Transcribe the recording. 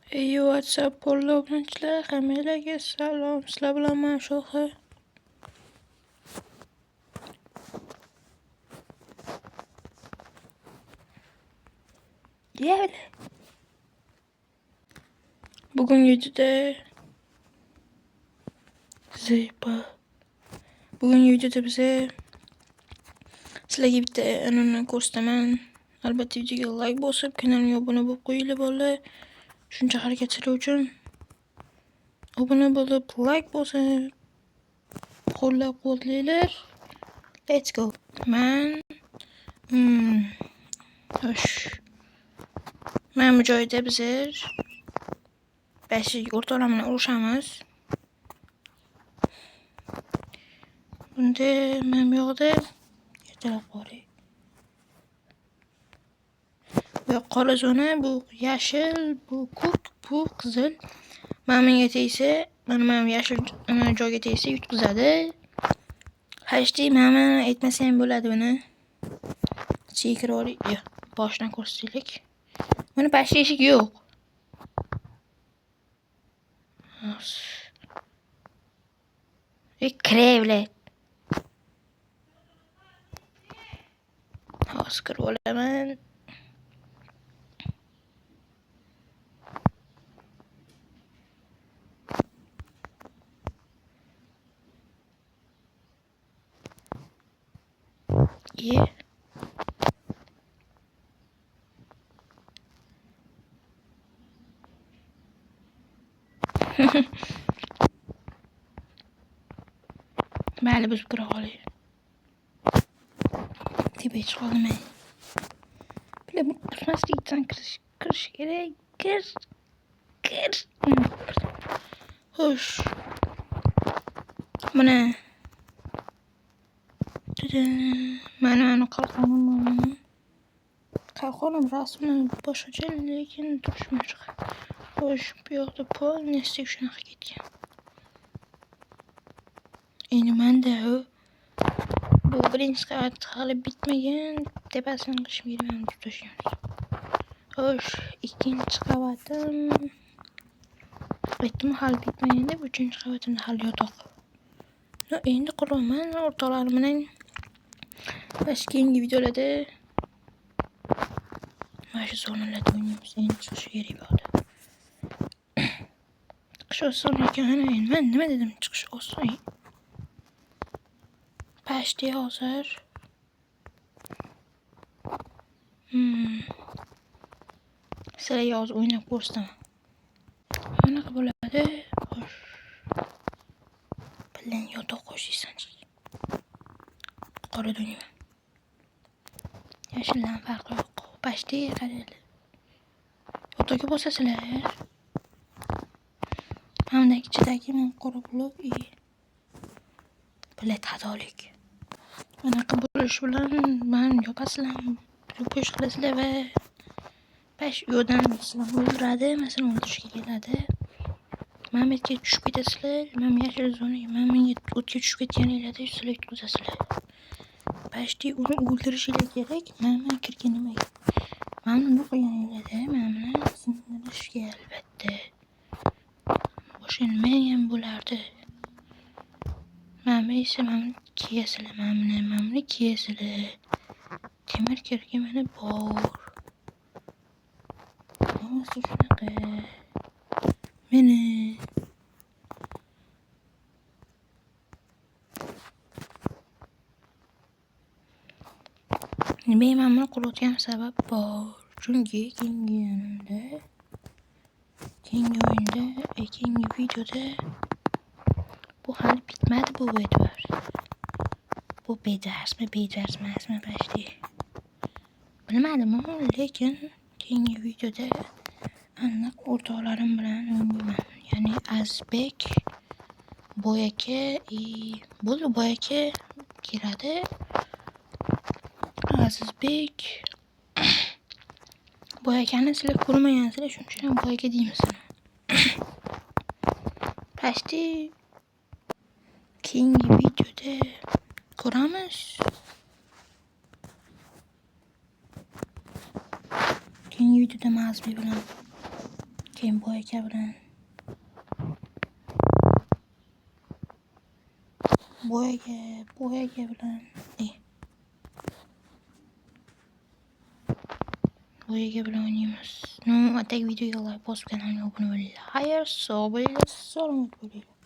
Ey WhatsApp qo'llovchilar, hammalarga salom. Sizlar bilan men Shohi. Gel. Bugungi videoda bize sizlarga bitta an'ana ko'rsataman. Albatta videoga like bosib, kanalimga obuna bo'lib qo'yinglar bolalar. Shuncha harakatlar uchun obuna bo'lib, like bosib, qo'llab-quvvatlanglar. Let's go. Men bu joyda biz 5 o'rtoqlar bilan urushamiz. Bunda men bu yoqda ertalab qoray. Bu qora zona, bu yashil, bu ko'k, bu qizil. Menga tegsa, men yashil joyga tegsa yutqizadi. HD men aytmasam bo'ladi buni. Chekrori, boshdan ko'rsataylik. Buni pastda eshik yo'q. Krevle. Hozir kirib olaman. Mayli, biz kira olaylik. Tepaga chiqa olmayman. Bilaman, turmaslikdan kirish kerak. Kir. Xo'sh. Mana. Mana qalqonim rasmini boshqacha, lekin turishmoqchi. Xo'sh, bu yoqda polностью shunaqa ketgan. Endi menda bu birinchi qavat hali bitmagan, tepasini qilishim kerak, deb tashlaymiz. Xo'sh, ikkinchi qavatim aytdim hali bitmagan deb, uchinchi qavatimda hali yotoq. Endi quraman o'rtoqlarim bilan. Keyingi videolarda mana shu zonalarda o'ynaymiz. Endi chiqish kerak bo'ldi. Chiqish oson ekan. Men nima dedim? Chiqish oson. Pashti hozir. Sizlarga hozir o'ynab ko'rsataman. Bunaqa bo'ladi. Xo'sh. Bilan yotoq qo'shaysan. Qorada o'ynayman. Yashildan farqi yo'q. Pashti qaraydi. Yotoqqa bosasizlar. Mana ichidagi qora blok bilet xatolik. Bunaqa bo'lish bilan men yopasizlar, yo'qish qilasizlar va bash yo'dan sizlar o'ldiradi, masalan o'ldirishga keladi. Mamletga tushib ketasizlar, men yashil zonaga, menga o'tga tushib ketganinglarda sizlar yutqizasizlar. Bashti uni o'ldirishingiz kerak, men kirganim yo'q. Men uni qo'yganinglarda, men sindirishga albatta. O'shanmen ham bo'lardi. Mama esa kiyasizlar, mamni kiyasizlar. Temir kirga mana bor. Mamasi shunaqa. Meni mamni qurutgan sabab bor. Chunki keyingi o'yinda, keyingi videoda bu hali bitmadi bu video. Bu bedarsmi pashti. Bilmadim, lekin keyingi videoda aniq o'rtoqlarim bilan o'ynayman. Ya'ni Azbek, Boyaka, Boyaka kiradi. Azizbek Boyakani sizlar ko'rmaysizlar, shuning uchun Boyaka deymiz. Pashti keyingi videoda ko'ramiz. Keyingi videoda Mazbi bilan Keyin bu aka bilan bu aka bilan bu aka bilan o'ynaymiz. No, atagi videoga like bosib kanalga obuna bo'linglar. Xayr, sog' bo'linglar, salomat bo'linglar.